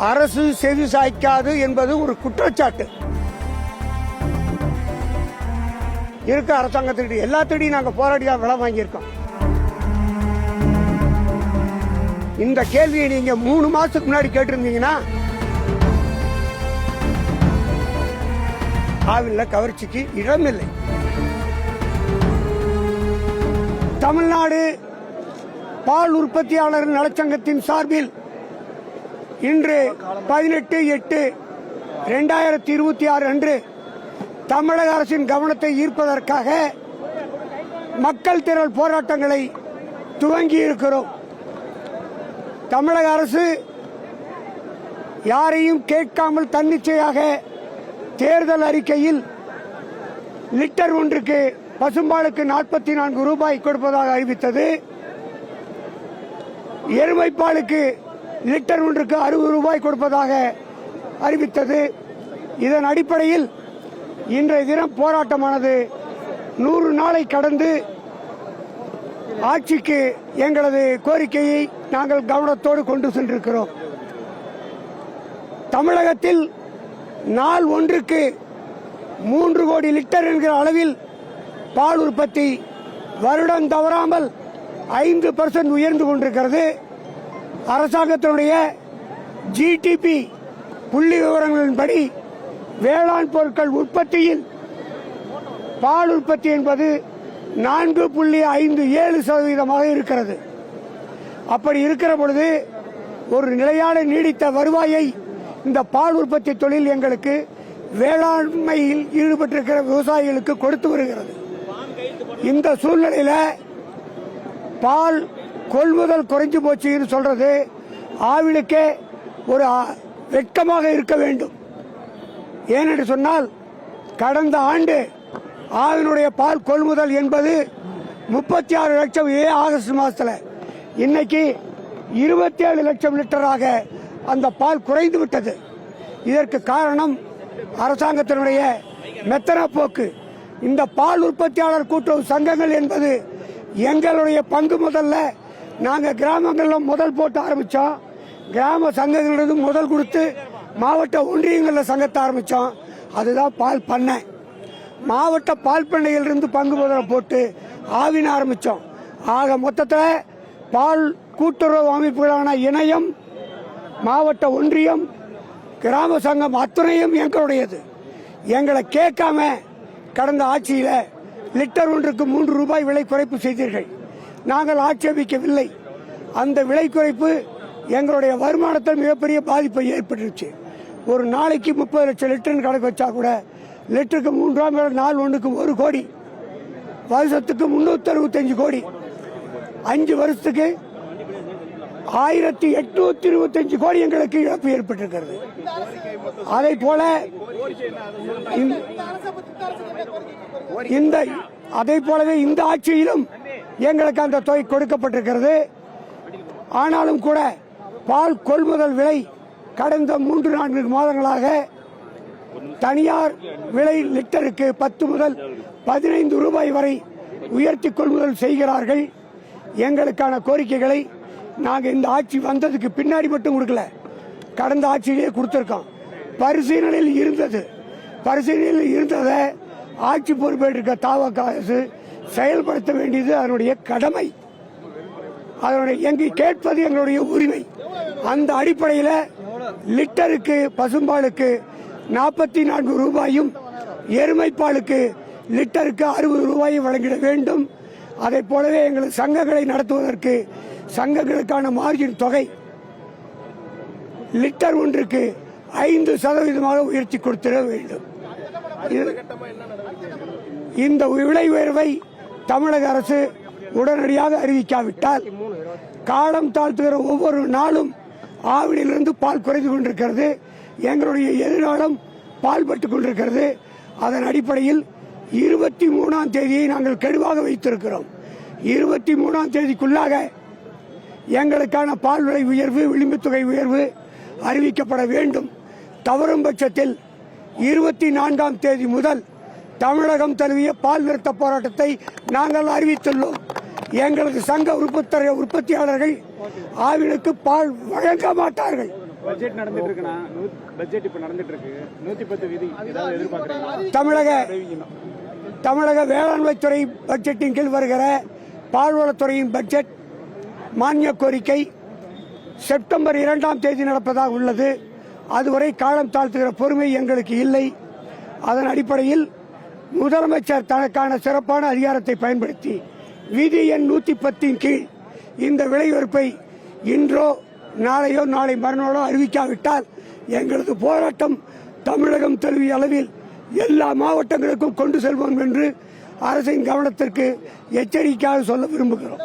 அரசு செவி சாய்க்காது என்பது ஒரு குற்றச்சாட்டு இருக்க. அரசாங்கத்திட்ட எல்லாத்திட்டையும் நாங்கள் போராடி தான் விலை வாங்கியிருக்கோம். இந்த கேள்வியை நீங்க 3 மாசத்துக்கு முன்னாடி கேட்டிருந்தீங்கன்னா ஆவில கவர்ச்சிக்கு இடமில்லை. தமிழ்நாடு பால் உற்பத்தியாளர் நலச்சங்கத்தின் சார்பில் இன்று 18/8/2026 அன்று தமிழக அரசின் கவனத்தை ஈர்ப்பதற்காக மக்கள் திரள் போராட்டங்களை துவங்கி இருக்கிறோம். தமிழக அரசு யாரையும் கேட்காமல் தன்னிச்சையாக தேர்தல் அறிக்கையில் லிட்டர் ஒன்றுக்கு பசும்பாலுக்கு 44 ரூபாய் கொடுப்பதாக அறிவித்தது. எருமைப்பாலுக்கு லிட்டர் ஒன்றுக்கு 60 ரூபாய் கொடுப்பதாக அறிவித்தது. இதன் அடிப்படையில் இன்றைய தினம் போராட்டமானது 100 நாளை கடந்து ஆட்சிக்கு எங்களது கோரிக்கையை நாங்கள் கவனத்தோடு கொண்டு சென்றிருக்கிறோம். தமிழகத்தில் நாள் ஒன்றுக்கு 3 கோடி லிட்டர் என்கிற அளவில் பால் உற்பத்தி வருடம் தவறாமல் 5% உயர்ந்து கொண்டிருக்கிறது. அரசாங்கத்தினுடைய ஜிடிபி புள்ளி விவரங்களின்படி வேளாண் பொருட்கள் உற்பத்தியில் பால் உற்பத்தி என்பது 4.57% இருக்கிறது. அப்படி இருக்கிற பொழுது ஒரு நிலையான நீடித்த வருவாயை இந்த பால் உற்பத்தி தொழில் எங்களுக்கு வேளாண்மையில் ஈடுபட்டிருக்கிற விவசாயிகளுக்கு கொடுத்து வருகிறது. இந்த சூழ்நிலையில பால் கொள்முதல் குறைஞ்சு போச்சுன்னு சொல்றது ஆவிலுக்கே ஒரு வெட்கமாக இருக்க வேண்டும். ஏனென்று சொன்னால் கடந்த ஆண்டு ஆவினுடைய பால் கொள்முதல் என்பது 36 லட்சம் ஆகஸ்ட் மாதத்தில், இன்னைக்கு 27 லட்சம் லிட்டராக அந்த பால் குறைந்து விட்டது. இதற்கு காரணம் அரசாங்கத்தினுடைய மெத்தன போக்கு. இந்த பால் உற்பத்தியாளர் கூட்டுறவு சங்கங்கள் என்பது எங்களுடைய பங்கு முதல்ல நாங்கள் கிராமங்களில் முதல் போட்டு ஆரம்பித்தோம். கிராம சங்கங்களிலிருந்து முதல் கொடுத்து மாவட்ட ஒன்றியங்களில் சங்கத்தை ஆரம்பித்தோம். அதுதான் பால் பண்ணை. மாவட்ட பால் பண்ணையிலிருந்து பங்கு முதல்ல போட்டு ஆவின் ஆரம்பித்தோம். ஆக மொத்தத்தில் பால் கூட்டுறவு அமைப்புகளான இணையம், மாவட்ட ஒன்றியம், கிராம சங்கம் அத்துணையும் எங்களுடையது. எங்களை கேட்காம கடந்த ஆட்சியில் லிட்டர் ஒன்றுக்கு 3 ரூபாய் விலை குறைப்பு செய்தீர்கள். நாங்கள் ஆட்சேபிக்கவில்லை. அந்த விலை குறைப்பு எங்களுடைய வருமானத்தில் மிகப்பெரிய பாதிப்பை ஏற்பட்டுருச்சு. ஒரு நாளைக்கு 30 லட்சம் லிட்டர் கணக்கு வச்சா கூட லிட்டருக்கு 3 ரூபாய், நாள் ஒன்றுக்கு 1 கோடி, வருஷத்துக்கு 365 கோடி, 5 வருஷத்துக்கு 1825 கோடி எங்களுக்கு இழப்பு ஏற்பட்டிருக்கிறது. அதை போல இந்த ஆட்சியிலும் எங்களுக்கு அந்த தொகை கொடுக்கப்பட்டிருக்கிறது. ஆனாலும் கூட பால் கொள்முதல் விலை கடந்த 3-4 மாதங்களாக தனியார் விலை லிட்டருக்கு 10 முதல் 15 ரூபாய் வரை உயர்த்தி கொள்முதல் செய்கிறார்கள். எங்களுக்கான கோரிக்கைகளை நாங்கள் இந்த ஆட்சி வந்ததுக்கு பின்னாடி மட்டும் கொடுக்கல, கடந்த ஆட்சியிலேயே கொடுத்திருக்கோம். பரிசீலனையில் இருந்ததை ஆட்சி பொறுப்பேற்றிருக்க தாவக அரசு செயல்படுத்த வேண்டியது அதனுடைய கடமை. அதனுடைய கேட்பது எங்களுடைய உரிமை. அந்த அடிப்படையில் லிட்டருக்கு பசும்பாலுக்கு 44 ரூபாயும் எருமைப்பாலுக்கு லிட்டருக்கு 60 ரூபாயும் வழங்கிட வேண்டும். அதை போலவே எங்கள் சங்கங்களை நடத்துவதற்கு சங்கங்களுக்கான மார்ஜின் தொகை லிட்டர் ஒன்றுக்கு 5% உயர்த்தி கொடுத்திட வேண்டும். இந்த விலை உயர்வை தமிழக அரசு உடனடியாக அறிவிக்காவிட்டால் காலம் தாழ்த்துகிற ஒவ்வொரு நாளும் ஆவிலிருந்து பால் குறைந்து கொண்டிருக்கிறது. எங்களுடைய எதிர்காலம் பால் பட்டுக் கொண்டிருக்கிறது. அதன் அடிப்படையில் 23ஆம் தேதியை நாங்கள் கெடுவாக வைத்திருக்கிறோம். 23ஆம் தேதிக்குள்ளாக எங்களுக்கான பால் விலை உயர்வு, விளிம்பு தொகை உயர்வு அறிவிக்கப்பட வேண்டும். தவறும் பட்சத்தில் 24ஆம் தேதி முதல் தமிழகம் தழுவிய பால் நிறுத்த போராட்டத்தை நாங்கள் அறிவித்துள்ளோம். எங்களது சங்க உற்பத்தியாளர்கள் ஆவினுக்கு பால் வழங்க மாட்டார்கள். பட்ஜெட் நடந்துட்டு இருக்குன்னா பட்ஜெட் இப்ப நடந்துட்டு இருக்கு 110 விதி ஏதாவது எதிர்பார்க்கறீங்களா? தமிழக வேளாண்மை துறை பட்ஜெட்டின் கீழ் வருகிற பால்வளத்துறையின் பட்ஜெட் மானிய கோரிக்கை செப்டம்பர் 2ஆம் தேதி நடப்பதாக உள்ளது. அதுவரை காலம் தாழ்த்துகிற பொறுமை எங்களுக்கு இல்லை. அதன் அடிப்படையில் முதலமைச்சர் தனக்கான சிறப்பான அதிகாரத்தை பயன்படுத்தி விதி எண் 110 கீழ் இந்த விலை உயர்ப்பை இன்றோ நாளையோ நாளை மறுநாளோ அறிவிக்காவிட்டால் எங்களது போராட்டம் தமிழகம் தழுவிய அளவில் எல்லா மாவட்டங்களுக்கும் கொண்டு செல்வோம் என்று அரசின் கவனத்திற்கு எச்சரிக்கையாக சொல்ல விரும்புகிறோம்.